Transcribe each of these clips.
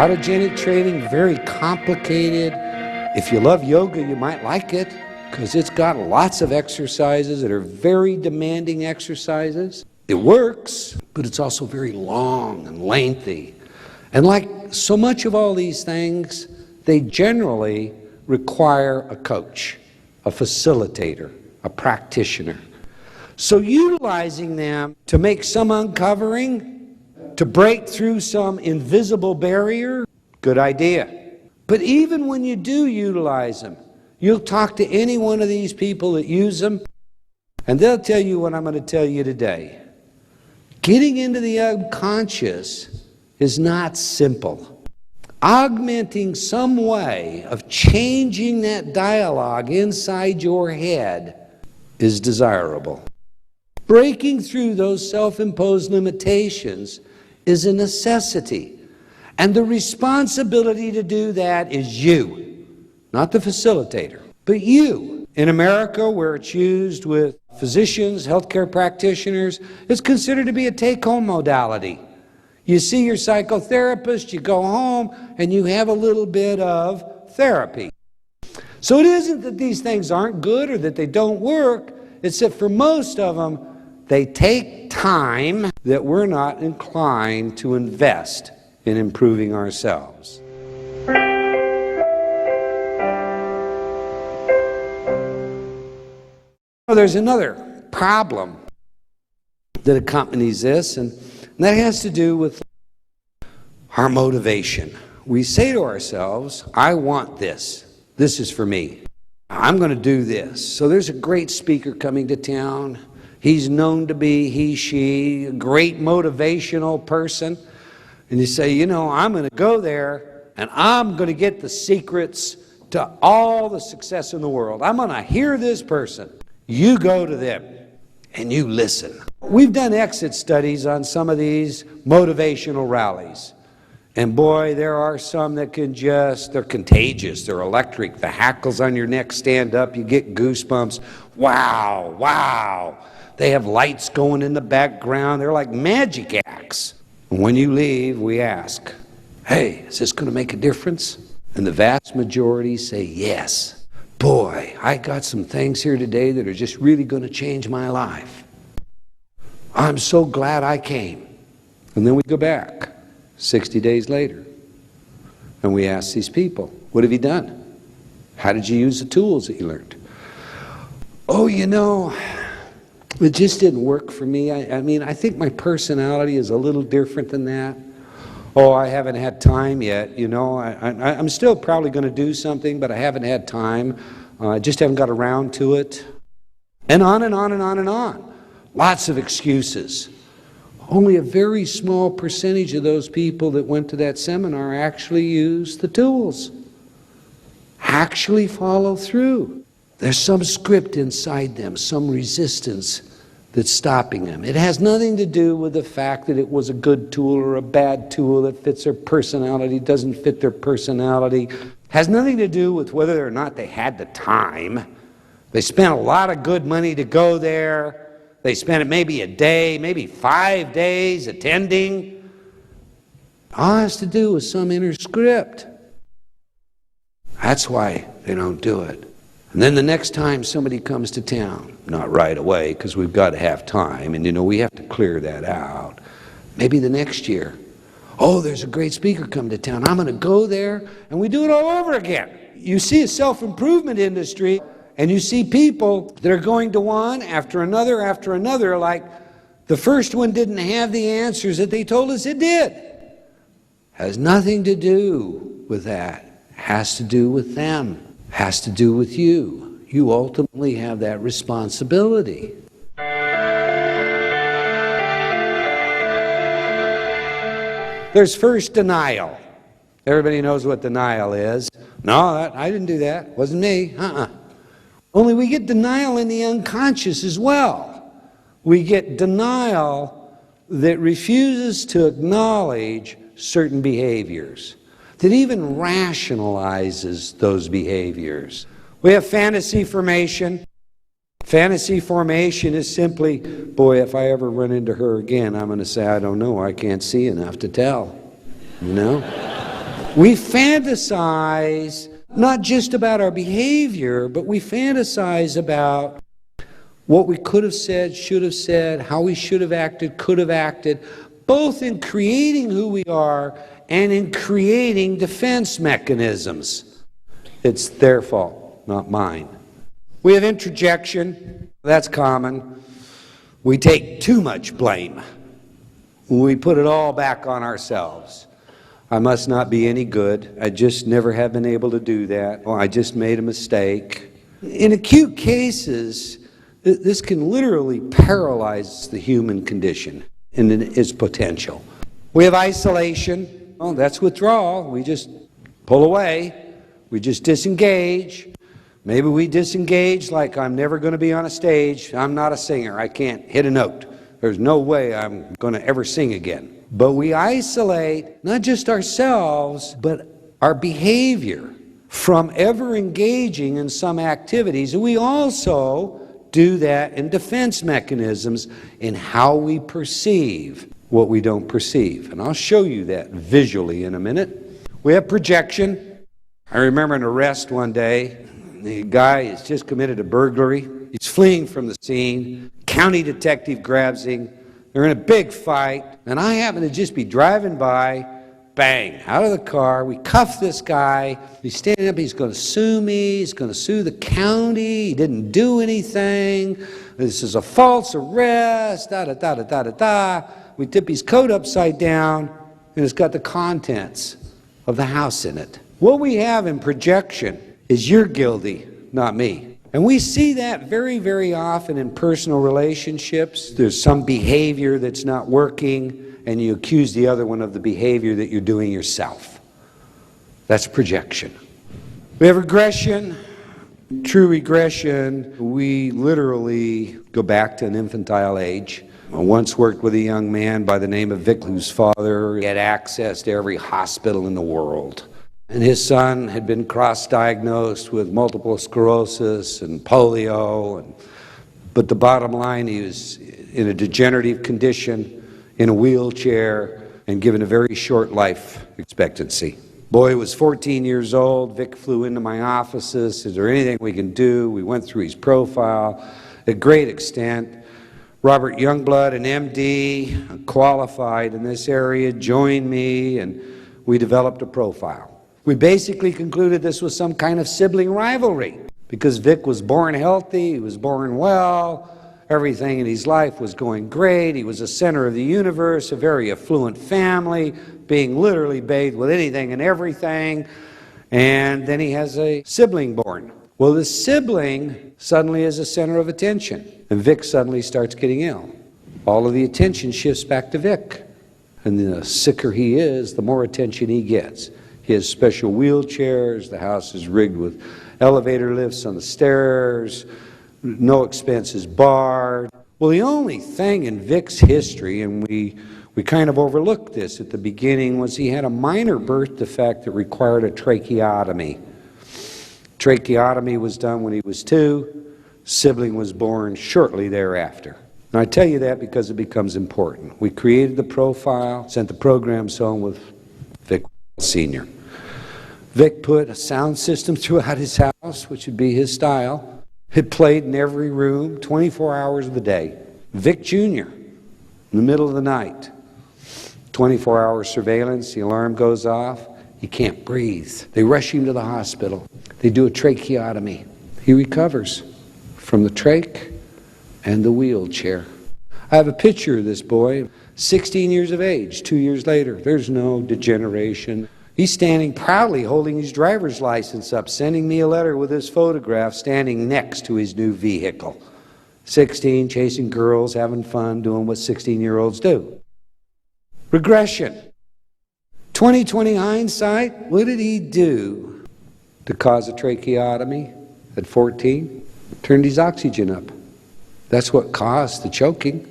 Autogenic training, very complicated. If you love yoga, you might like it because it's got lots of exercises that are very demanding exercises. It works, but it's also very long and lengthy. And like so much of all these things, they generally require a coach, a facilitator, a practitioner. So utilizing them to make some uncovering, to break through some invisible barrier, good idea. But even when you do utilize them, you'll talk to any one of these people that use them, and they'll tell you what I'm going to tell you today. Getting into the unconscious is not simple. Augmenting some way of changing that dialogue inside your head is desirable. Breaking through those self-imposed limitations is a necessity. And the responsibility to do that is you, not the facilitator, but you. In America, where it's used with physicians, healthcare practitioners, it's considered to be a take-home modality. You see your psychotherapist, you go home, and you have a little bit of therapy. So it isn't that these things aren't good or that they don't work, it's that for most of them, they take time that we're not inclined to invest in improving ourselves. Well, there's another problem that accompanies this, and that has to do with our motivation. We say to ourselves, I want this. This is for me. I'm going to do this. So there's a great speaker coming to town. He's known to be, he, she, a great motivational person. And you say, you know, I'm going to go there and I'm going to get the secrets to all the success in the world. I'm going to hear this person. You go to them and you listen. We've done exit studies on some of these motivational rallies. And boy, there are some that they're contagious, they're electric. The hackles on your neck stand up, you get goosebumps. Wow, wow. They have lights going in the background. They're like magic acts. And when you leave, we ask, hey, is this going to make a difference? And the vast majority say yes. Boy, I got some things here today that are just really going to change my life. I'm so glad I came. And then we go back 60 days later, and we ask these people, what have you done? How did you use the tools that you learned? Oh, you know, it just didn't work for me. I mean, I think my personality is a little different than that. Oh, I haven't had time yet. You know, I'm still probably going to do something, but I haven't had time. I just haven't got around to it. And on and on and on and on. Lots of excuses. Only a very small percentage of those people that went to that seminar actually used the tools, actually follow through. There's some script inside them, some resistance that's stopping them. It has nothing to do with the fact that it was a good tool or a bad tool that fits their personality, doesn't fit their personality. It has nothing to do with whether or not they had the time. They spent a lot of good money to go there. They spent maybe a day, maybe 5 days attending. All it has to do with some inner script. That's why they don't do it. And then the next time somebody comes to town, not right away because we've got to have time, and you know we have to clear that out. Maybe the next year, oh, there's a great speaker coming to town. I'm going to go there, and we do it all over again. You see a self-improvement industry, and you see people that are going to one after another, like the first one didn't have the answers that they told us it did. Has nothing to do with that. Has to do with them. Has to do with you. You ultimately have that responsibility. There's first denial. Everybody knows what denial is. No, I didn't do that. Wasn't me. Only we get denial in the unconscious as well. We get denial that refuses to acknowledge certain behaviors, that even rationalizes those behaviors. We have fantasy formation. Fantasy formation is simply, boy, if I ever run into her again, I'm going to say, I don't know, I can't see enough to tell. You know? We fantasize not just about our behavior, but we fantasize about what we could have said, should have said, how we should have acted, could have acted, both in creating who we are and in creating defense mechanisms. It's their fault, not mine. We have introjection. That's common. We take too much blame. We put it all back on ourselves. I must not be any good. I just never have been able to do that. Or I just made a mistake. In acute cases, this can literally paralyze the human condition and its potential. We have isolation. Oh, that's withdrawal. We just pull away. We just disengage. Maybe we disengage like I'm never going to be on a stage. I'm not a singer. I can't hit a note. There's no way I'm going to ever sing again. But we isolate not just ourselves, but our behavior from ever engaging in some activities. And we also do that in defense mechanisms in how we perceive what we don't perceive. And I'll show you that visually in a minute. We have projection. I remember an arrest one day. The guy has just committed a burglary. He's fleeing from the scene. County detective grabs him. They're in a big fight. And I happen to just be driving by. Bang, out of the car. We cuff this guy. He's standing up. He's going to sue me. He's going to sue the county. He didn't do anything. This is a false arrest. Da-da-da-da-da-da-da. We tip his coat upside down, and it's got the contents of the house in it. What we have in projection is you're guilty, not me. And we see that very, very often in personal relationships. There's some behavior that's not working, and you accuse the other one of the behavior that you're doing yourself. That's projection. We have regression. True regression, we literally go back to an infantile age. I once worked with a young man by the name of Vic, whose father had access to every hospital in the world. And his son had been cross-diagnosed with multiple sclerosis and polio. But the bottom line, he was in a degenerative condition, in a wheelchair, and given a very short life expectancy. Boy was 14 years old. Vic flew into my offices. Is there anything we can do? We went through his profile at great extent. Robert Youngblood, an MD, qualified in this area, joined me, and we developed a profile. We basically concluded this was some kind of sibling rivalry because Vic was born healthy, he was born well, everything in his life was going great, he was a center of the universe, a very affluent family, being literally bathed with anything and everything, and then he has a sibling born. Well, the sibling suddenly is a center of attention, and Vic suddenly starts getting ill. All of the attention shifts back to Vic, and the sicker he is, the more attention he gets. He has special wheelchairs, the house is rigged with elevator lifts on the stairs, no expenses barred. Well, the only thing in Vic's history, and we kind of overlooked this at the beginning, was he had a minor birth defect that required a tracheotomy. Tracheotomy was done when he was 2. Sibling was born shortly thereafter. And I tell you that because it becomes important. We created the profile, sent the programs home with Vic Sr. Vic put a sound system throughout his house, which would be his style. It played in every room, 24 hours of the day. Vic Jr., in the middle of the night, 24-hour surveillance, the alarm goes off, he can't breathe. They rush him to the hospital. They do a tracheotomy. He recovers from the trach and the wheelchair. I have a picture of this boy, 16 years of age, 2 years later. There's no degeneration. He's standing proudly holding his driver's license up, sending me a letter with his photograph standing next to his new vehicle. 16, chasing girls, having fun, doing what 16-year-olds do. Regression. 20/20 hindsight, what did he do to cause a tracheotomy at 14? Turned his oxygen up. That's what caused the choking.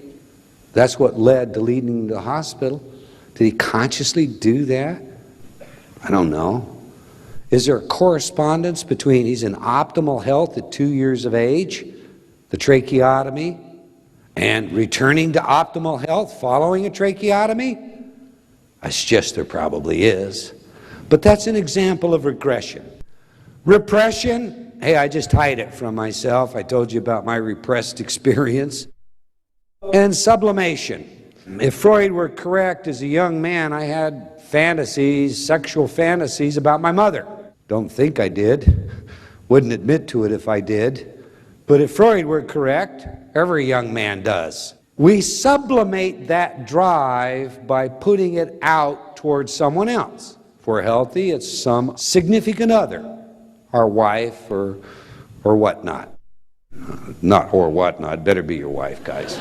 That's what led to leading him to the hospital. Did he consciously do that? I don't know. Is there a correspondence between he's in optimal health at 2 years of age, the tracheotomy, and returning to optimal health following a tracheotomy? I suggest there probably is. But that's an example of regression. Repression, hey, I just hide it from myself. I told you about my repressed experience. And sublimation. If Freud were correct, as a young man, I had fantasies, sexual fantasies about my mother. Don't think I did. Wouldn't admit to it if I did. But if Freud were correct, every young man does. We sublimate that drive by putting it out towards someone else. If we're healthy, it's some significant other, our wife or whatnot. Not or whatnot, better be your wife, guys.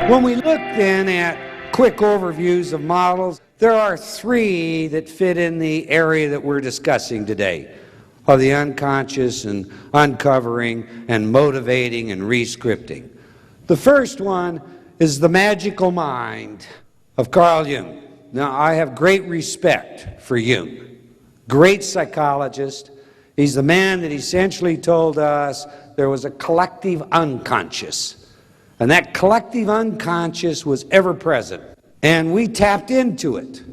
When we look then at quick overviews of models, there are three that fit in the area that we're discussing today, of the unconscious and uncovering and motivating and re-scripting. The first one is the magical mind of Carl Jung. Now, I have great respect for Jung. Great psychologist. He's the man that essentially told us there was a collective unconscious. And that collective unconscious was ever present. And we tapped into it.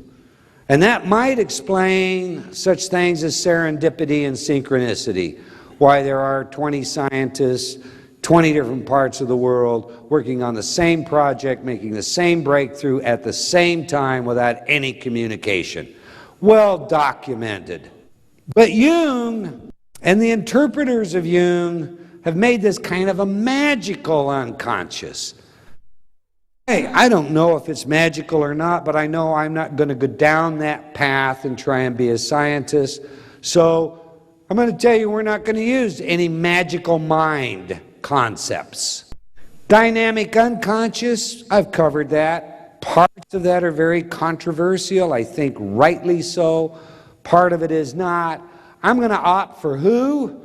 And that might explain such things as serendipity and synchronicity. Why there are 20 scientists, 20 different parts of the world working on the same project, making the same breakthrough at the same time without any communication. Well documented. But Jung and the interpreters of Jung have made this kind of a magical unconscious. Hey, I don't know if it's magical or not, but I know I'm not going to go down that path and try and be a scientist. So I'm going to tell you we're not going to use any magical mind concepts. Dynamic unconscious, I've covered that. Parts of that are very controversial, I think rightly so. Part of it is not. I'm going to opt for who?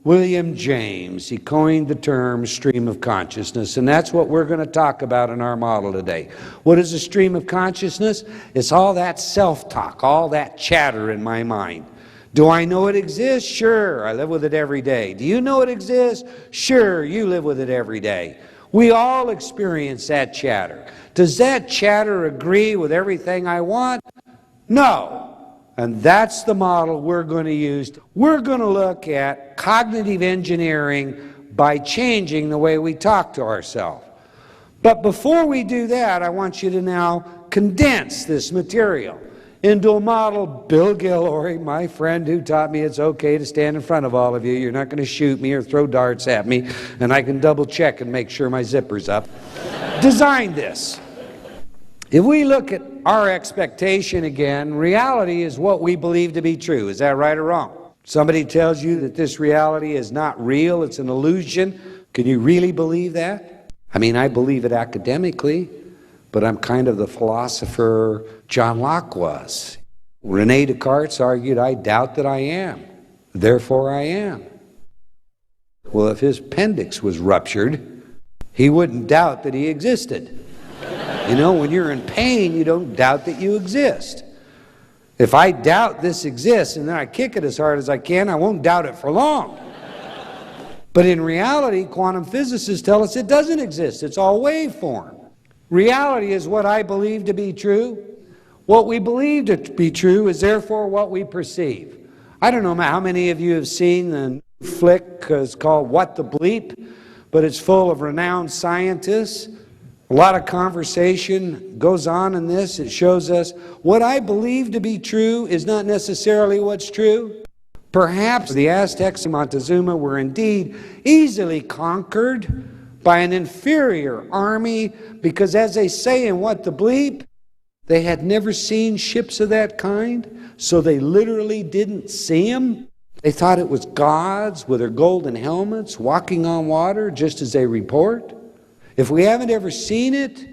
William James. He coined the term stream of consciousness, and that's what we're going to talk about in our model today. What is a stream of consciousness? It's all that self-talk, all that chatter in my mind. Do I know it exists? Sure, I live with it every day. Do you know it exists? Sure, you live with it every day. We all experience that chatter. Does that chatter agree with everything I want? No. And that's the model we're going to use. We're going to look at cognitive engineering by changing the way we talk to ourselves. But before we do that, I want you to now condense this material into a model. Bill Gilroy, my friend who taught me it's okay to stand in front of all of you, you're not going to shoot me or throw darts at me, and I can double check and make sure my zipper's up, designed this. If we look at our expectation again, reality is what we believe to be true. Is that right or wrong? Somebody tells you that this reality is not real, it's an illusion. Can you really believe that? I mean, I believe it academically, but I'm kind of the philosopher John Locke was. René Descartes argued, I doubt that I am, therefore I am. Well, if his appendix was ruptured, he wouldn't doubt that he existed. You know, when you're in pain, you don't doubt that you exist. If I doubt this exists and then I kick it as hard as I can, I won't doubt it for long. But in reality, quantum physicists tell us it doesn't exist. It's all waveform. Reality is what I believe to be true. What we believe to be true is therefore what we perceive. I don't know how many of you have seen the flick it's called What the Bleep, but it's full of renowned scientists. A lot of conversation goes on in this. It shows us what I believe to be true is not necessarily what's true. Perhaps the Aztecs in Montezuma were indeed easily conquered by an inferior army because, as they say in What the Bleep, they had never seen ships of that kind, so they literally didn't see them. They thought it was gods with their golden helmets walking on water, just as they report. If we haven't ever seen it,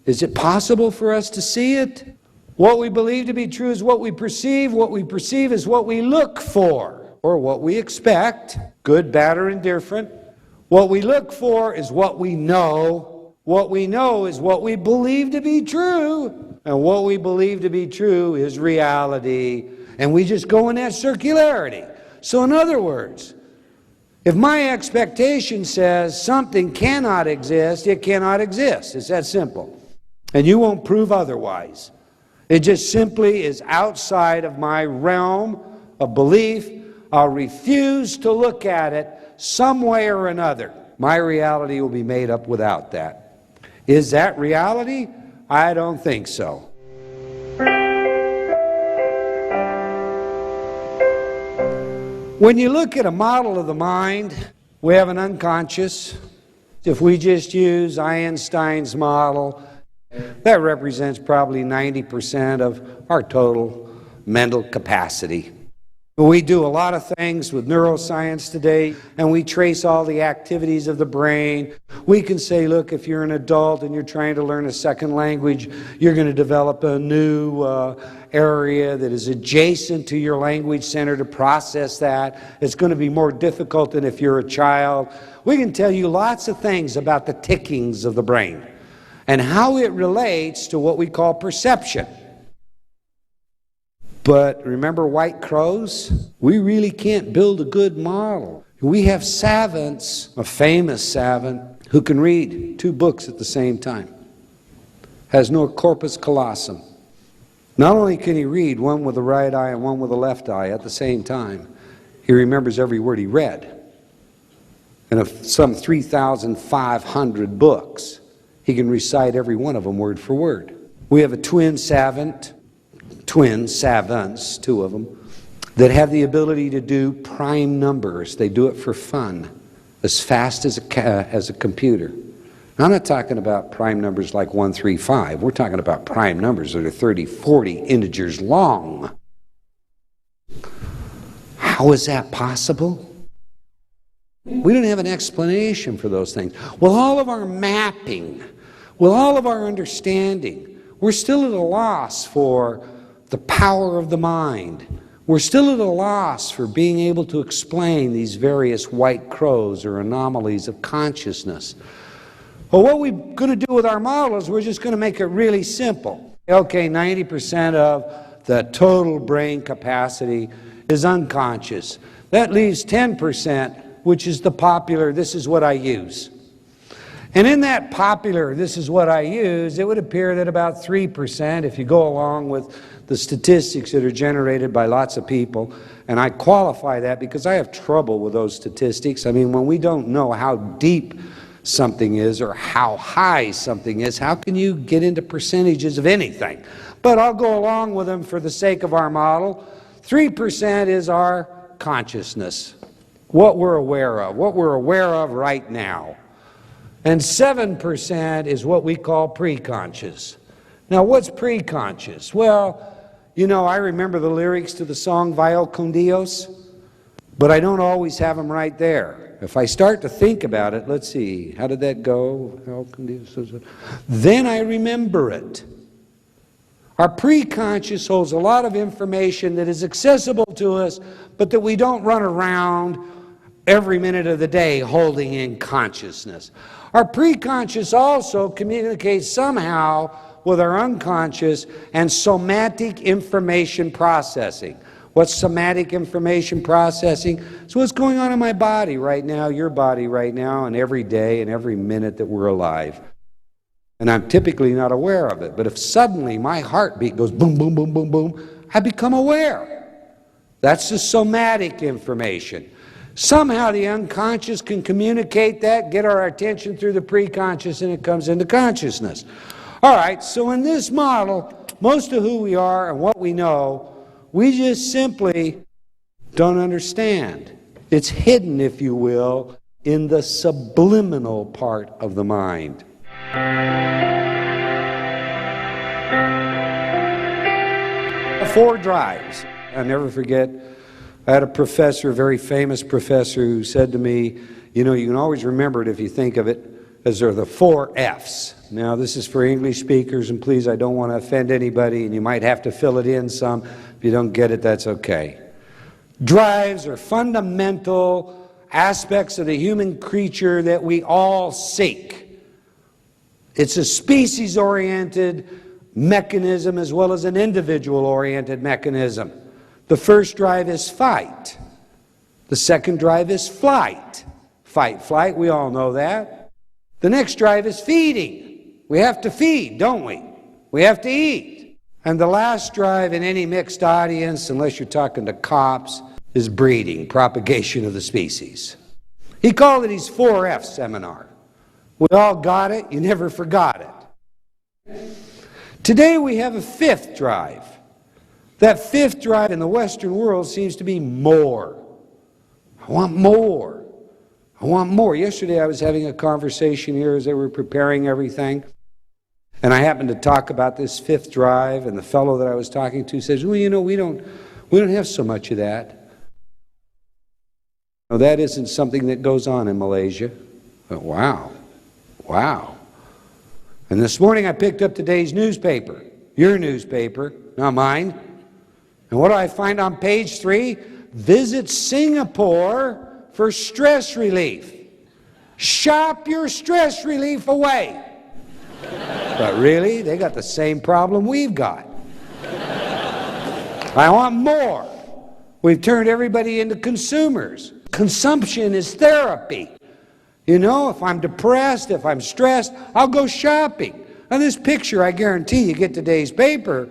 is it possible for us to see it? What we believe to be true is what we perceive. What we perceive is what we look for, or what we expect, good, bad, or indifferent. What we look for is what we know. What we know is what we believe to be true. And what we believe to be true is reality. And we just go in that circularity. So in other words, If my expectation says something cannot exist, it cannot exist. It's that simple. And you won't prove otherwise. It just simply is outside of my realm of belief. I'll refuse to look at it some way or another. My reality will be made up without that. Is that reality? I don't think so. When you look at a model of the mind, we have an unconscious. If we just use Einstein's model, that represents probably 90% of our total mental capacity. We do a lot of things with neuroscience today, and we trace all the activities of the brain. We can say, look, if you're an adult and you're trying to learn a second language, you're going to develop a new area that is adjacent to your language center to process that. It's going to be more difficult than if you're a child. We can tell you lots of things about the tickings of the brain and how it relates to what we call perception. But remember white crows? We really can't build a good model. We have savants, a famous savant, who can read 2 books at the same time. Has no corpus callosum. Not only can he read one with the right eye and one with the left eye at the same time, he remembers every word he read. And of some 3,500 books, he can recite every one of them word for word. We have a twin savants, 2 of them, that have the ability to do prime numbers. They do it for fun, as fast as a computer. Now, I'm not talking about prime numbers like 1, 3, 5. We're talking about prime numbers that are 30, 40 integers long. How is that possible? We don't have an explanation for those things. With all of our mapping, with all of our understanding, we're still at a loss for the power of the mind. We're still at a loss for being able to explain these various white crows or anomalies of consciousness. Well, what we're going to do with our model is we're just going to make it really simple. Okay, 90% of the total brain capacity is unconscious. That leaves 10%, which is the popular, this is what I use. And in that popular, this is what I use, it would appear that about 3%, if you go along with the statistics that are generated by lots of people, and I qualify that because I have trouble with those statistics. I mean, when we don't know how deep something is or how high something is, how can you get into percentages of anything? But I'll go along with them for the sake of our model. 3% is our consciousness, what we're aware of right now. And 7% is what we call preconscious. Now, what's preconscious? Well, you know, I remember the lyrics to the song Vaya con Dios, but I don't always have them right there. If I start to think about it, let's see, how did that go? Then I remember it. Our preconscious holds a lot of information that is accessible to us, but that we don't run around every minute of the day holding in consciousness. Our preconscious also communicates somehow with our unconscious and somatic information processing. What's somatic information processing? So what's going on in my body right now, your body right now, and every day and every minute that we're alive. And I'm typically not aware of it. But if suddenly my heartbeat goes boom, boom, boom, boom, boom, I become aware. That's the somatic information. Somehow the unconscious can communicate that, get our attention through the preconscious, and it comes into consciousness. All right, so in this model, most of who we are and what we know, we just simply don't understand. It's hidden, if you will, in the subliminal part of the mind. 4 drives. I'll never forget, I had a professor, a very famous professor, who said to me, you know, you can always remember it if you think of it as there are the 4 F's. Now, this is for English speakers, and please, I don't want to offend anybody, and you might have to fill it in some. If you don't get it, that's okay. Drives are fundamental aspects of the human creature that we all seek. It's a species-oriented mechanism as well as an individual-oriented mechanism. The first drive is fight. The second drive is flight. Fight, flight, we all know that. The next drive is feeding. We have to feed, don't we? We have to eat. And the last drive in any mixed audience, unless you're talking to cops, is breeding, propagation of the species. He called it his 4F seminar. We all got it, you never forgot it. Today we have a fifth drive. That fifth drive in the Western world seems to be more. I want more. I want more. Yesterday I was having a conversation here as they were preparing everything, and I happened to talk about this fifth drive, and the fellow that I was talking to says, well, you know, we don't have so much of that. No, that isn't something that goes on in Malaysia. But wow. Wow. And this morning I picked up today's newspaper, your newspaper, not mine. And what do I find on page 3? Visit Singapore for stress relief. Shop your stress relief away. But really, they got the same problem we've got. I want more. We've turned everybody into consumers. Consumption is therapy. You know, if I'm depressed, if I'm stressed, I'll go shopping. Now this picture, I guarantee you get today's paper,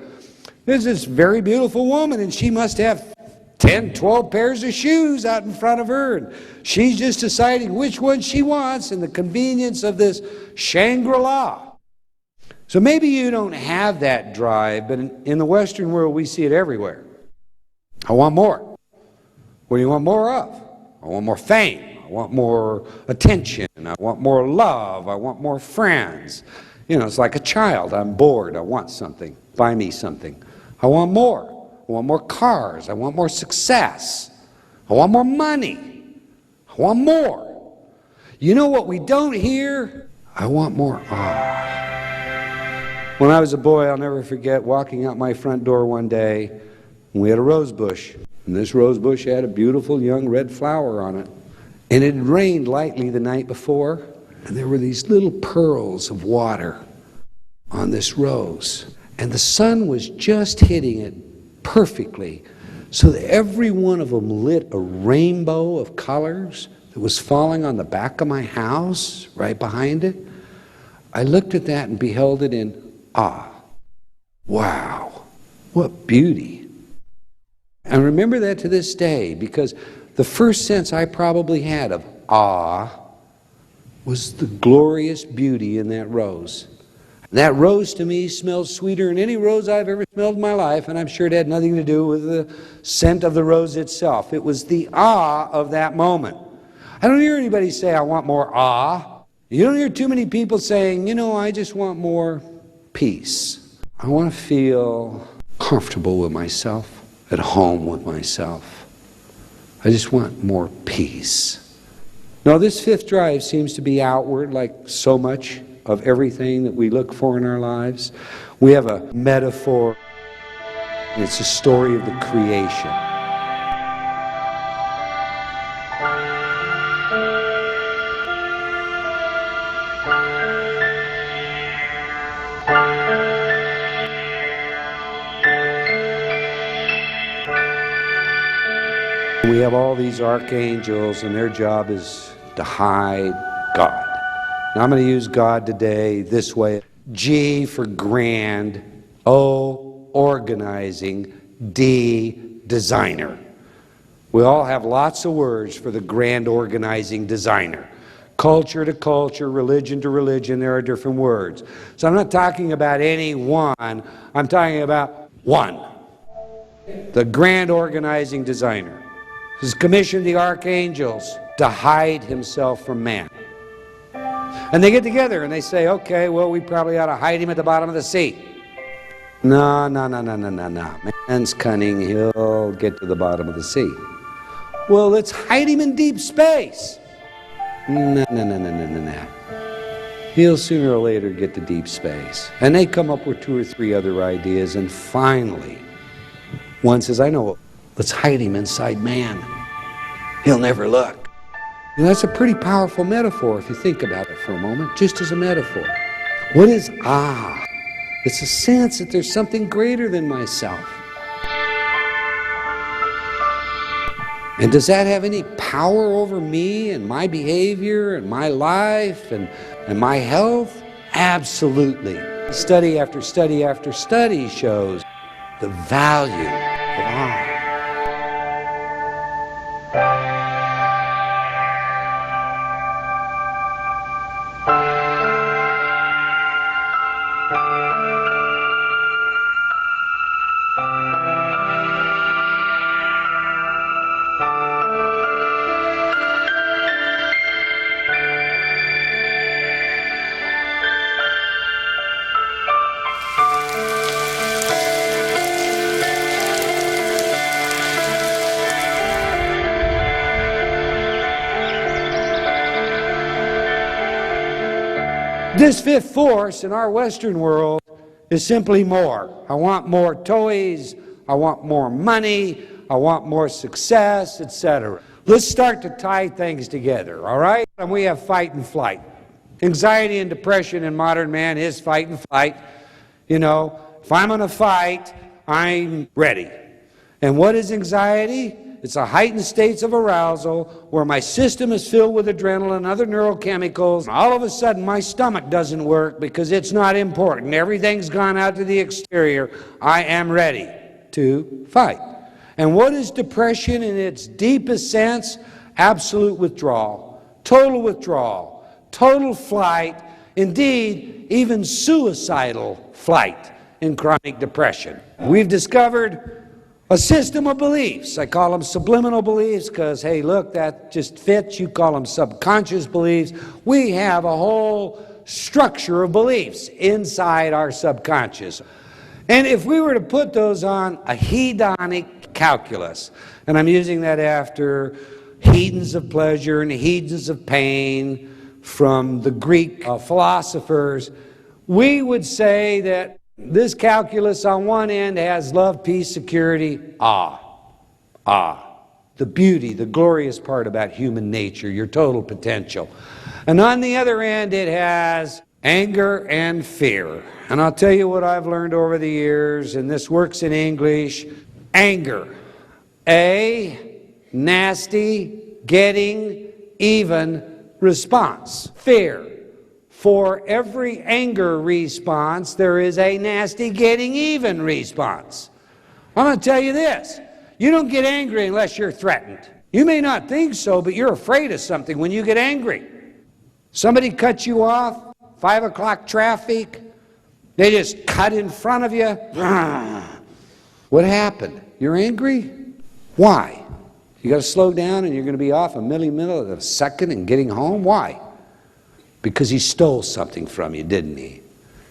there's this very beautiful woman, and she must have 10, 12 pairs of shoes out in front of her, and she's just deciding which one she wants in the convenience of this Shangri-La. So maybe you don't have that drive, but in the Western world we see it everywhere. I want more. What do you want more of? I want more fame. I want more attention. I want more love. I want more friends. You know, it's like a child. I'm bored. I want something. Buy me something. I want more. I want more cars. I want more success. I want more money. I want more. You know what we don't hear? I want more awe. When I was a boy, I'll never forget walking out my front door one day, and we had a rose bush. And this rose bush had a beautiful young red flower on it. And it had rained lightly the night before, and there were these little pearls of water on this rose. And the sun was just hitting it perfectly, so that every one of them lit a rainbow of colors that was falling on the back of my house, right behind it. I looked at that and beheld it in awe. Wow, what beauty. And remember that to this day, because the first sense I probably had of awe was the glorious beauty in that rose. That rose to me smelled sweeter than any rose I've ever smelled in my life, and I'm sure it had nothing to do with the scent of the rose itself. It was the awe of that moment. I don't hear anybody say, I want more awe. You don't hear too many people saying, you know, I just want more peace. I want to feel comfortable with myself, at home with myself. I just want more peace. Now, this fifth drive seems to be outward, like so much of everything that we look for in our lives. We have a metaphor. It's a story of the creation. We have all these archangels, and their job is to hide God. Now I'm going to use God today this way. G for grand, O, organizing, D, designer. We all have lots of words for the grand organizing designer. Culture to culture, religion to religion, there are different words. So I'm not talking about any one, I'm talking about one. The grand organizing designer has commissioned the archangels to hide himself from man. And they get together and they say, okay, well, we probably ought to hide him at the bottom of the sea. No. Man's cunning, he'll get to the bottom of the sea. Well, let's hide him in deep space. No. He'll sooner or later get to deep space. And they come up with 2 or 3 other ideas, and finally, one says, I know, let's hide him inside man. He'll never look. And that's a pretty powerful metaphor if you think about it for a moment, just as a metaphor. What is awe? It's a sense that there's something greater than myself. And does that have any power over me and my behavior and my life and my health? Absolutely. Study after study after study shows the value of honor. This fifth force in our Western world is simply more. I want more toys, I want more money, I want more success, etc. Let's start to tie things together, all right? And we have fight and flight. Anxiety and depression in modern man is fight and flight. You know, if I'm going to fight, I'm ready. And what is anxiety? It's a heightened states of arousal where my system is filled with adrenaline and other neurochemicals. All of a sudden, my stomach doesn't work because it's not important. Everything's gone out to the exterior. I am ready to fight. And what is depression in its deepest sense? Absolute withdrawal, total flight, indeed, even suicidal flight in chronic depression. We've discovered a system of beliefs. I call them subliminal beliefs because, hey, look, that just fits. You call them subconscious beliefs. We have a whole structure of beliefs inside our subconscious. And if we were to put those on a hedonic calculus, and I'm using that after hedons of pleasure and hedons of pain from the Greek philosophers, we would say that this calculus on one end has love, peace, security, the beauty, the glorious part about human nature, your total potential. And on the other end, it has anger and fear. And I'll tell you what I've learned over the years, and this works in English. Anger, a nasty, getting even response. Fear. For every anger response, there is a nasty getting even response. I'm going to tell you this. You don't get angry unless you're threatened. You may not think so, but you're afraid of something when you get angry. Somebody cuts you off, 5 o'clock traffic, they just cut in front of you. What happened? You're angry? Why? You got to slow down and you're going to be off a middle of a second and getting home? Why? Because he stole something from you, didn't he?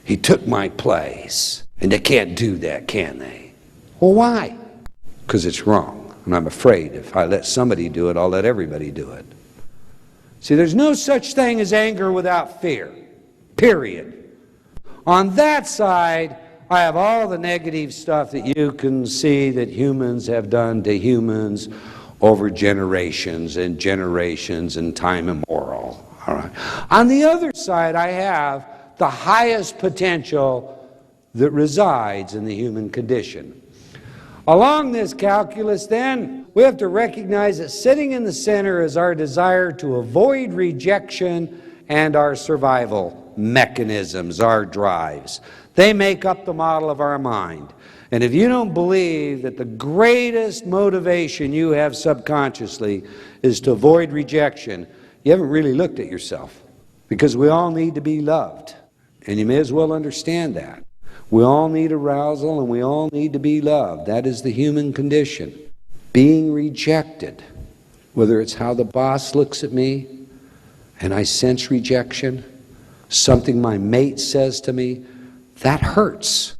He took my place. And they can't do that, can they? Well, why? Because it's wrong. And I'm afraid if I let somebody do it, I'll let everybody do it. See, there's no such thing as anger without fear. Period. On that side, I have all the negative stuff that you can see that humans have done to humans over generations and time immemorial. All right. On the other side, I have the highest potential that resides in the human condition. Along this calculus, then, we have to recognize that sitting in the center is our desire to avoid rejection and our survival mechanisms, our drives. They make up the model of our mind. And if you don't believe that the greatest motivation you have subconsciously is to avoid rejection, you haven't really looked at yourself, because we all need to be loved, and you may as well understand that. We all need arousal, and we all need to be loved. That is the human condition. Being rejected, whether it's how the boss looks at me, and I sense rejection, something my mate says to me, that hurts.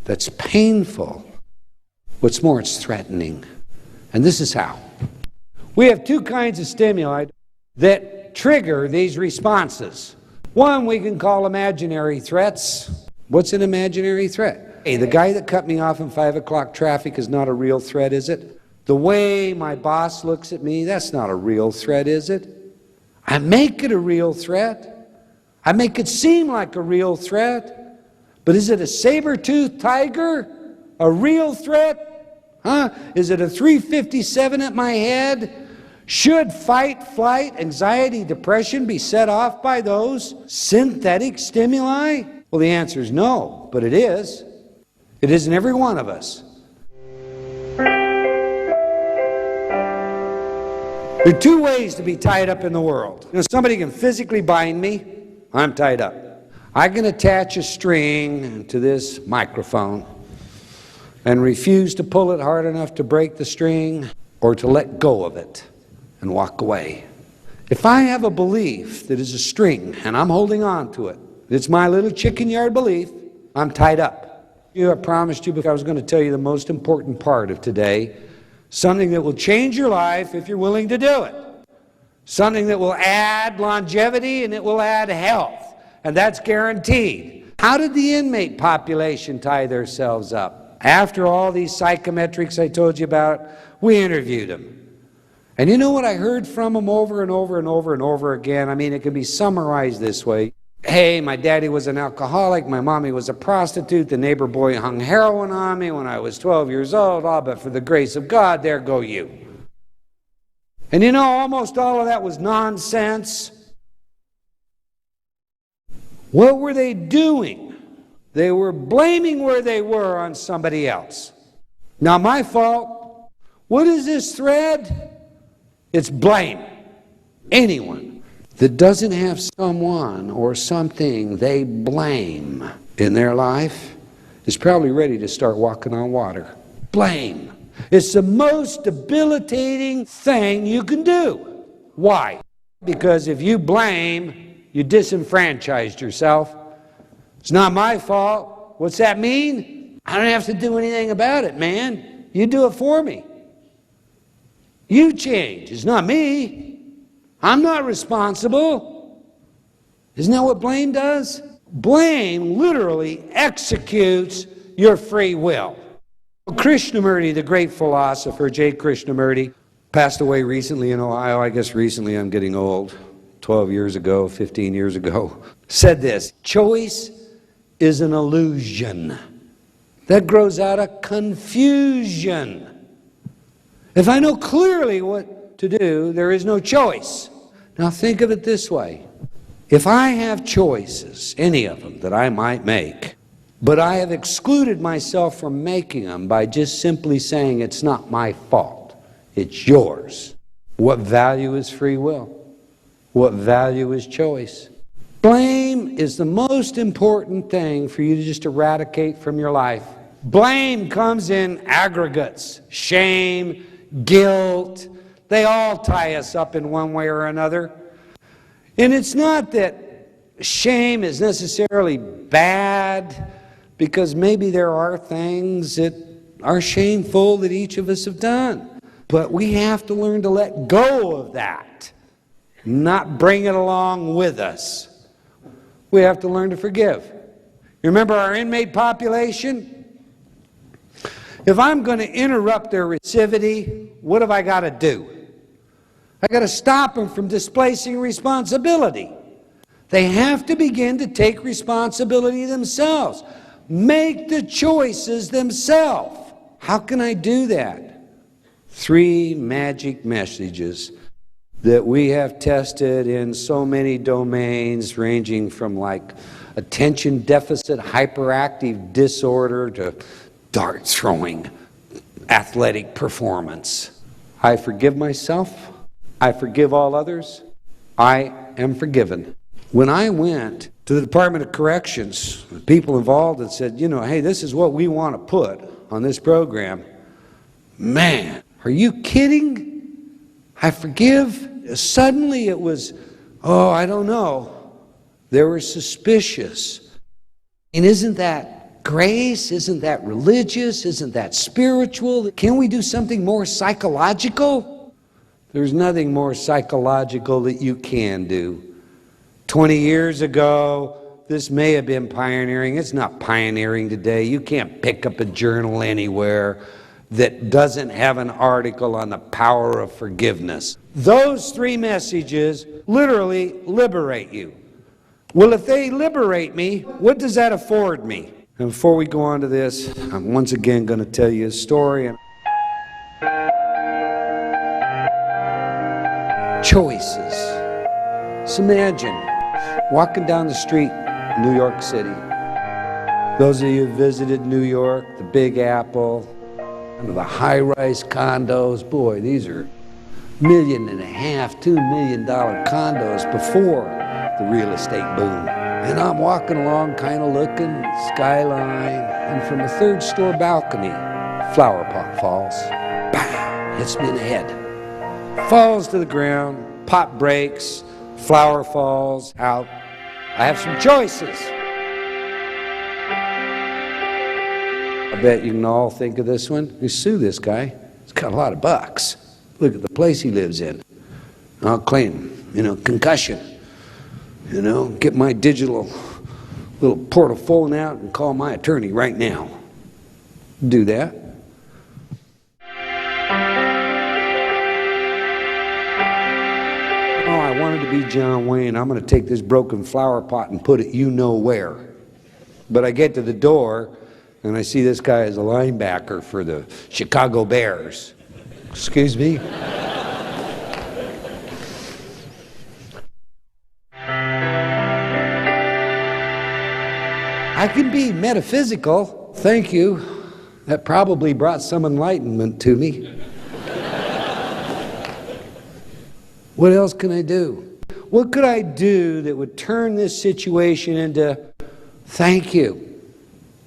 That's painful. What's more, it's threatening. And this is how. We have two kinds of stimuli that trigger these responses. One we can call imaginary threats. What's an imaginary threat? Hey, the guy that cut me off in 5 o'clock traffic is not a real threat, is it? The way my boss looks at me, that's not a real threat, is it? I make it a real threat. I make it seem like a real threat. But is it a saber-toothed tiger? A real threat? Huh? Is it a 357 at my head? Should fight, flight, anxiety, depression be set off by those synthetic stimuli? Well, the answer is no, but it is. It is in every one of us. There are two ways to be tied up in the world. Somebody can physically bind me. I'm tied up. I can attach a string to this microphone and refuse to pull it hard enough to break the string or to let go of it and walk away. If I have a belief that is a string and I'm holding on to it, it's my little chicken yard belief, I'm tied up. I promised you I was going to tell you the most important part of today, something that will change your life if you're willing to do it. Something that will add longevity and it will add health, and that's guaranteed. How did the inmate population tie themselves up? After all these psychometrics I told you about, we interviewed them. And you know what I heard from them over and over and over and over again? I mean, it can be summarized this way. Hey, my daddy was an alcoholic, my mommy was a prostitute, the neighbor boy hung heroin on me when I was 12 years old, but for the grace of God, there go you. And you know, almost all of that was nonsense. What were they doing? They were blaming where they were on somebody else. Not my fault. What is this thread? It's blame. Anyone that doesn't have someone or something they blame in their life is probably ready to start walking on water. Blame. It's the most debilitating thing you can do. Why? Because if you blame, you disenfranchised yourself. It's not my fault. What's that mean? I don't have to do anything about it, man. You do it for me. You change. It's not me. I'm not responsible. Isn't that what blame does? Blame literally executes your free will. Krishnamurti, the great philosopher, J. Krishnamurti, passed away recently in Ohio. I guess recently, I'm getting old. 12 years ago, 15 years ago, said this: choice is an illusion that grows out of confusion. If I know clearly what to do, there is no choice. Now think of it this way. If I have choices, any of them that I might make, but I have excluded myself from making them by just simply saying it's not my fault, it's yours, what value is free will? What value is choice? Blame is the most important thing for you to just eradicate from your life. Blame comes in aggregates. Shame, guilt, they all tie us up in one way or another. And it's not that shame is necessarily bad, because maybe there are things that are shameful that each of us have done. But we have to learn to let go of that, not bring it along with us. We have to learn to forgive. You remember our inmate population? If I'm going to interrupt their receptivity, what have I got to do? I got to stop them from displacing responsibility. They have to begin to take responsibility themselves. Make the choices themselves. How can I do that? 3 magic messages that we have tested in so many domains, ranging from like attention deficit hyperactive disorder to dart throwing, athletic performance. I forgive myself. I forgive all others. I am forgiven. When I went to the Department of Corrections, the people involved had said, you know, hey, this is what we want to put on this program. Man, are you kidding? I forgive? Suddenly it was, oh, I don't know. They were suspicious. And isn't that grace? Isn't that religious? Isn't that spiritual? Can we do something more psychological? There's nothing more psychological that you can do. 20 years ago, this may have been pioneering. It's not pioneering today. You can't pick up a journal anywhere that doesn't have an article on the power of forgiveness. Those 3 messages literally liberate you. Well, if they liberate me, what does that afford me? And before we go on to this, I'm once again going to tell you a story. choices. So imagine walking down the street in New York City. Those of you who visited New York, the Big Apple, and the high-rise condos, boy, these are $1.5 million, $2 million condos before the real estate boom. And I'm walking along, kind of looking, skyline, and from a third-store balcony, flower pot falls. Bam! Hits me in the head. Falls to the ground, pot breaks, flower falls out. I have some choices. I bet you can all think of this one. You sue this guy. He's got a lot of bucks. Look at the place he lives in. I'll claim, concussion. Get my digital little portfolio out and call my attorney right now. Do that. Oh, I wanted to be John Wayne. I'm going to take this broken flower pot and put it where. But I get to the door and I see this guy as a linebacker for the Chicago Bears. Excuse me? I can be metaphysical. Thank you. That probably brought some enlightenment to me. What else can I do? What could I do that would turn this situation into thank you,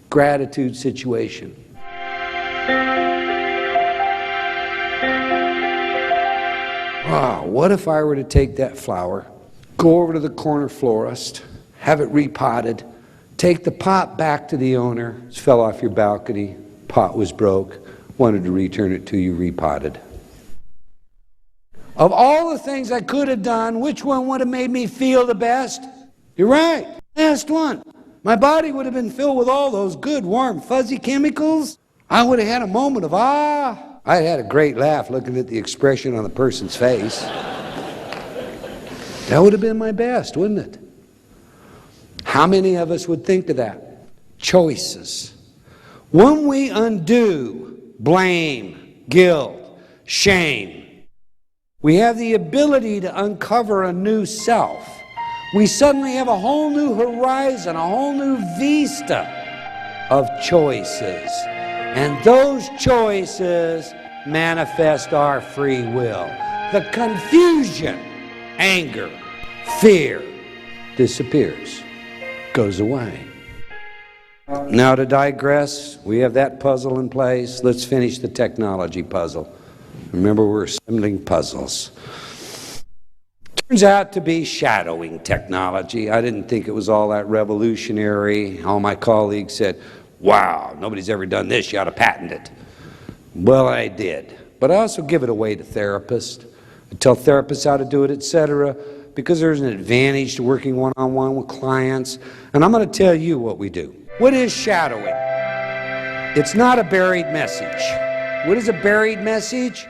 gratitude situation? Oh, what if I were to take that flower, go over to the corner florist, have it repotted, take the pot back to the owner. It fell off your balcony, pot was broke, wanted to return it to you repotted. Of all the things I could have done, which one would have made me feel the best? You're right, last one. My body would have been filled with all those good, warm, fuzzy chemicals. I would have had a moment of ah. I had a great laugh looking at the expression on the person's face. That would have been my best, wouldn't it? How many of us would think of that? Choices. When we undo blame, guilt, shame, we have the ability to uncover a new self. We suddenly have a whole new horizon, a whole new vista of choices. And those choices manifest our free will. The confusion, anger, fear disappears, goes away. Now to digress, we have that puzzle in place. Let's finish the technology puzzle. Remember, we're assembling puzzles. Turns out to be shadowing technology. I didn't think it was all that revolutionary. All my colleagues said, wow, nobody's ever done this, you ought to patent it. Well, I did. But I also give it away to therapists. I tell therapists how to do it, etc., because there's an advantage to working one-on-one with clients. And I'm going to tell you what we do. What is shadowing? It's not a buried message. What is a buried message?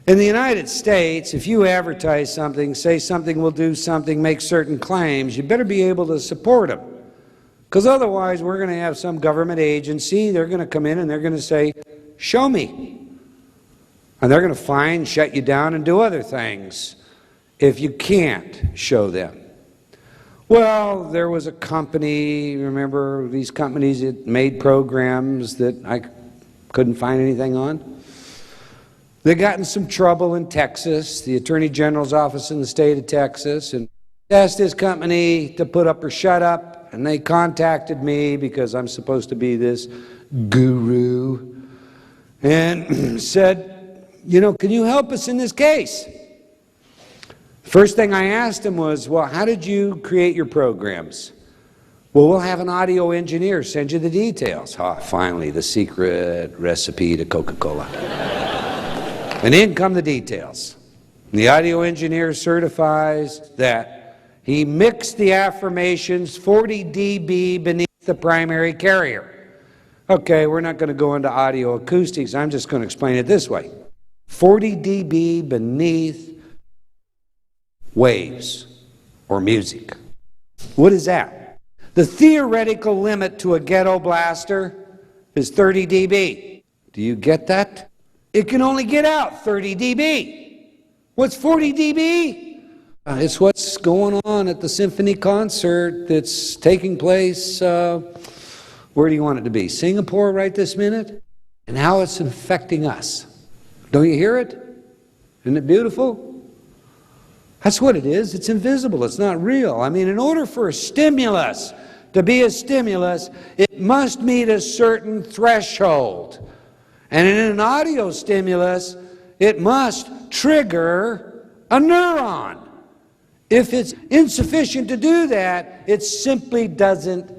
In the United States, if you advertise something, say something will do something, make certain claims, you better be able to support them. Because otherwise, we're going to have some government agency, they're going to come in and they're going to say, show me. And they're going to fine, shut you down, and do other things if you can't show them. Well, there was a company, remember these companies that made programs that I couldn't find anything on? They got in some trouble in Texas, the Attorney General's office in the state of Texas, and asked this company to put up or shut up, and they contacted me because I'm supposed to be this guru, and said, can you help us in this case? First thing I asked him was, well, how did you create your programs? Well, we'll have an audio engineer send you the details. Oh, finally, the secret recipe to Coca-Cola. And in come the details. The audio engineer certifies that he mixed the affirmations 40 dB beneath the primary carrier. Okay, we're not going to go into audio acoustics. I'm just going to explain it this way. 40 dB beneath waves or music. What is that? The theoretical limit to a ghetto blaster is 30 dB. Do you get that? It can only get out 30 dB. What's 40 dB? It's what's going on at the symphony concert that's taking place, where do you want it to be? Singapore right this minute? And how it's affecting us. Don't you hear it? Isn't it beautiful? That's what it is. It's invisible. It's not real. I mean, in order for a stimulus to be a stimulus, it must meet a certain threshold. And in an audio stimulus, it must trigger a neuron. If it's insufficient to do that, it simply doesn't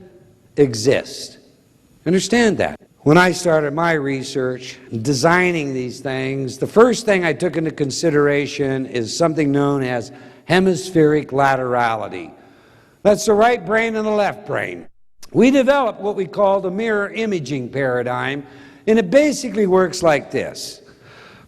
exist. Understand that? When I started my research, designing these things, the first thing I took into consideration is something known as hemispheric laterality. That's the right brain and the left brain. We developed what we call the mirror imaging paradigm, and it basically works like this.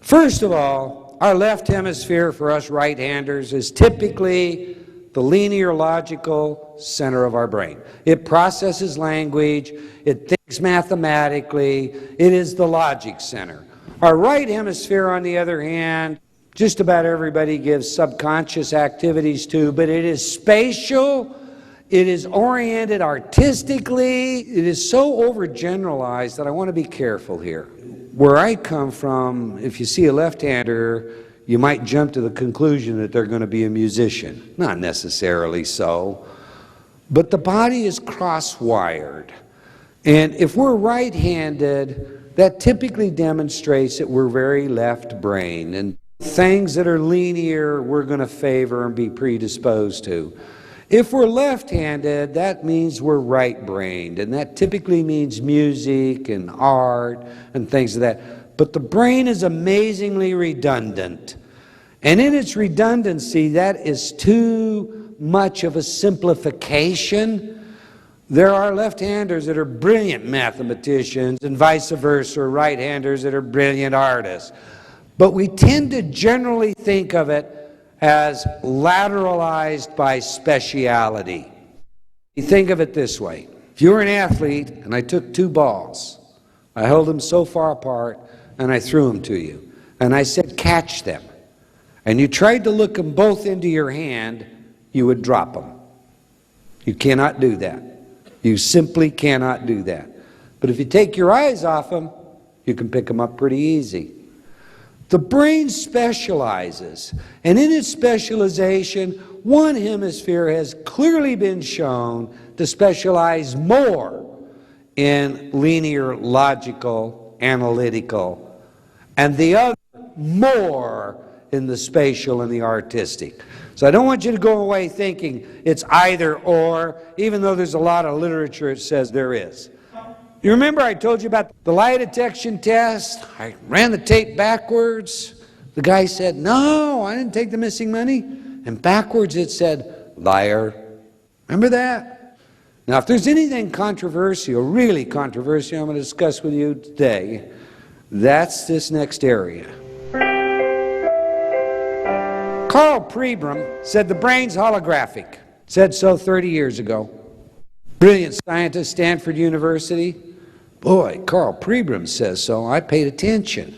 First of all, our left hemisphere for us right-handers is typically the linear logical center of our brain. It processes language, it thinks mathematically, it is the logic center. Our right hemisphere, on the other hand, just about everybody gives subconscious activities to, but it is spatial, it is oriented artistically, it is so overgeneralized that I want to be careful here. Where I come from, if you see a left-hander, you might jump to the conclusion that they're going to be a musician. Not necessarily so. But the body is cross-wired. And if we're right-handed, that typically demonstrates that we're very left-brained. And things that are linear, we're going to favor and be predisposed to. If we're left-handed, that means we're right-brained. And that typically means music and art and things of that. But the brain is amazingly redundant. And in its redundancy, that is too much of a simplification. There are left-handers that are brilliant mathematicians and vice versa, right-handers that are brilliant artists. But we tend to generally think of it as lateralized by speciality. You think of it this way. If you were an athlete and I took two balls, I held them so far apart and I threw them to you, and I said, catch them, and you tried to look them both into your hand, you would drop them. You cannot do that. You simply cannot do that. But if you take your eyes off them, you can pick them up pretty easy. The brain specializes, and in its specialization, one hemisphere has clearly been shown to specialize more in linear, logical, analytical, and the other more in the spatial and the artistic. So I don't want you to go away thinking it's either or, even though there's a lot of literature that says there is. You remember I told you about the lie detection test? I ran the tape backwards. The guy said, no, I didn't take the missing money. And backwards it said, liar. Remember that? Now, if there's anything controversial, really controversial, I'm going to discuss with you today, that's this next area. Carl Pribram said the brain's holographic. Said so 30 years ago. Brilliant scientist, Stanford University. Boy, Carl Pribram says so. I paid attention.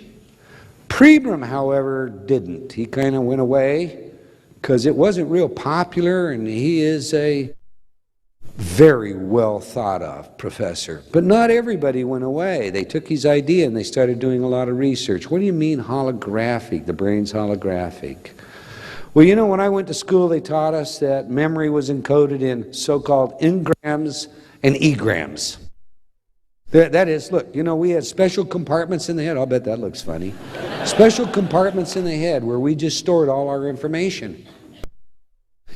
Pribram, however, didn't. He kind of went away because it wasn't real popular, and he is a very well thought of professor. But not everybody went away. They took his idea and they started doing a lot of research. What do you mean holographic? The brain's holographic. Well, you know, when I went to school, they taught us that memory was encoded in so-called engrams and egrams. That is, look, you know, we had special compartments in the head. I'll bet that looks funny. Special compartments in the head where we just stored all our information.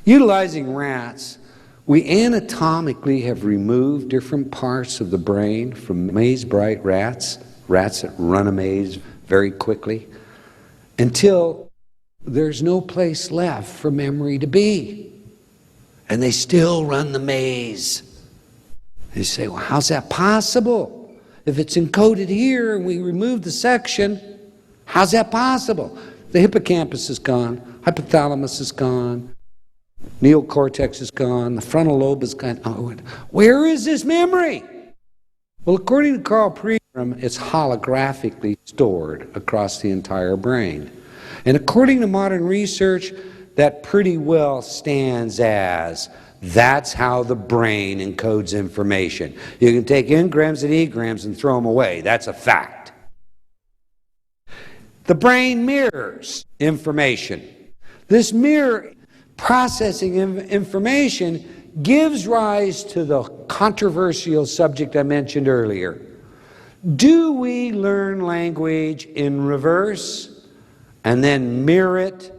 Utilizing rats, we anatomically have removed different parts of the brain from maze-bright rats, rats that run a maze very quickly, until there's no place left for memory to be. And they still run the maze. You say, well, how's that possible? If it's encoded here and we remove the section, how's that possible? The hippocampus is gone, hypothalamus is gone, neocortex is gone, the frontal lobe is gone. Oh, where is this memory? Well, according to Carl Pribram, it's holographically stored across the entire brain. And according to modern research, that pretty well stands as that's how the brain encodes information. You can take engrams and egrams and throw them away. That's a fact. The brain mirrors information. This mirror processing information gives rise to the controversial subject I mentioned earlier. Do we learn language in reverse and then mirror it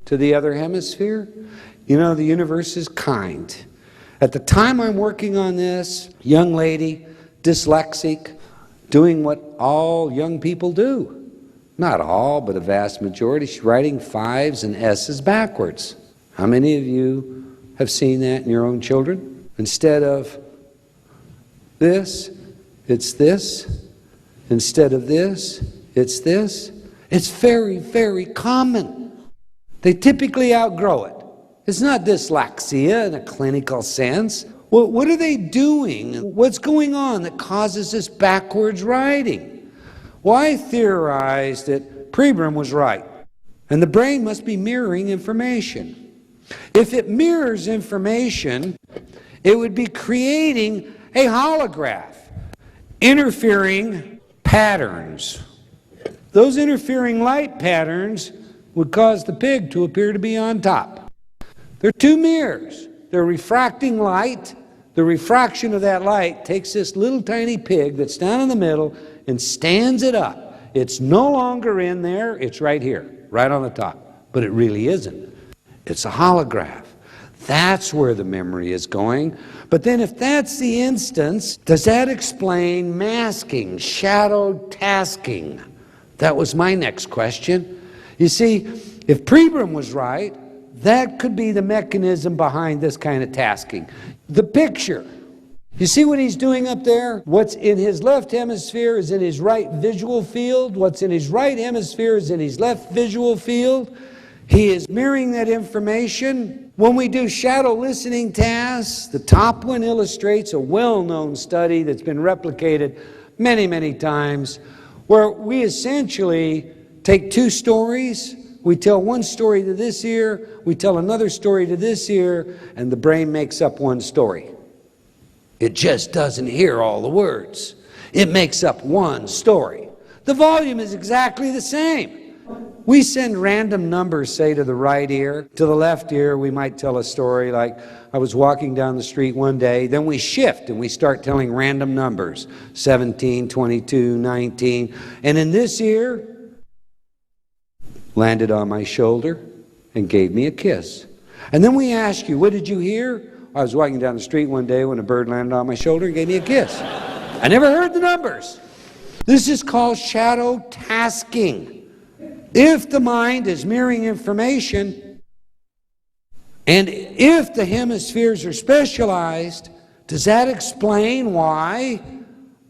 to the other hemisphere? You know, the universe is kind. At the time I'm working on this, young lady, dyslexic, doing what all young people do. Not all, but a vast majority. She's writing 5s and S's backwards. How many of you have seen that in your own children? Instead of this, it's this. Instead of this, it's this. It's very, very common. They typically outgrow it. It's not dyslexia in a clinical sense. Well, what are they doing? What's going on that causes this backwards writing? Well, I theorized that Pribram was right, and the brain must be mirroring information. If it mirrors information, it would be creating a holograph, interfering patterns. Those interfering light patterns would cause the pig to appear to be on top. There are two mirrors. They're refracting light. The refraction of that light takes this little tiny pig that's down in the middle and stands it up. It's no longer in there. It's right here, right on the top. But it really isn't. It's a holograph. That's where the memory is going. But then if that's the instance, does that explain masking, shadow tasking? That was my next question. You see, if Pribram was right, that could be the mechanism behind this kind of tasking. The picture. You see what he's doing up there? What's in his left hemisphere is in his right visual field. What's in his right hemisphere is in his left visual field. He is mirroring that information. When we do shadow listening tasks, the top one illustrates a well-known study that's been replicated many, many times, where we essentially take two stories, we tell one story to this ear, we tell another story to this ear, and the brain makes up one story. It just doesn't hear all the words. It makes up one story. The volume is exactly the same. We send random numbers, say, to the right ear. To the left ear, we might tell a story like, I was walking down the street one day. Then we shift and we start telling random numbers, 17, 22, 19. And in this ear, landed on my shoulder and gave me a kiss. And then we ask you, what did you hear? I was walking down the street one day when a bird landed on my shoulder and gave me a kiss. I never heard the numbers. This is called shadow tasking. If the mind is mirroring information, and if the hemispheres are specialized, does that explain why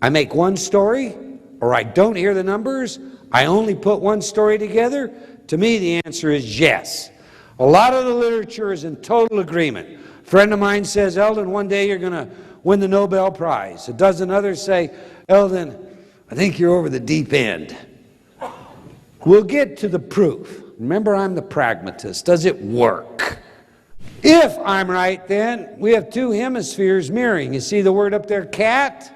I make one story, or I don't hear the numbers, I only put one story together? To me, the answer is yes. A lot of the literature is in total agreement. A friend of mine says, Eldon, one day you're going to win the Nobel Prize. A dozen others say, Eldon, I think you're over the deep end. We'll get to the proof. Remember, I'm the pragmatist. Does it work? If I'm right, then we have two hemispheres mirroring. You see the word up there, cat?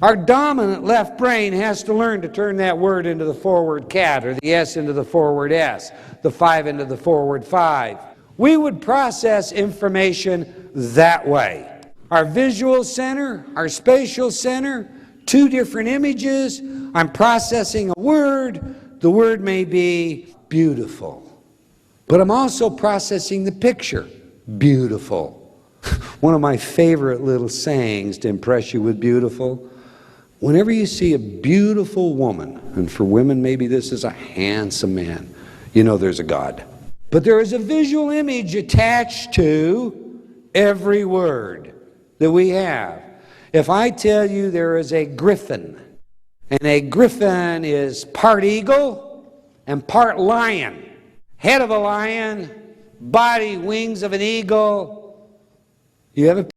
Our dominant left brain has to learn to turn that word into the forward cat, or the S into the forward S, the 5 into the forward 5. We would process information that way. Our visual center, our spatial center, two different images. I'm processing a word. The word may be beautiful, but I'm also processing the picture, beautiful. One of my favorite little sayings to impress you with beautiful, whenever you see a beautiful woman, and for women maybe this is a handsome man, you know there's a God. But there is a visual image attached to every word that we have. If I tell you there is a griffin, and a griffin is part eagle and part lion. Head of a lion, body, wings of an eagle. You have a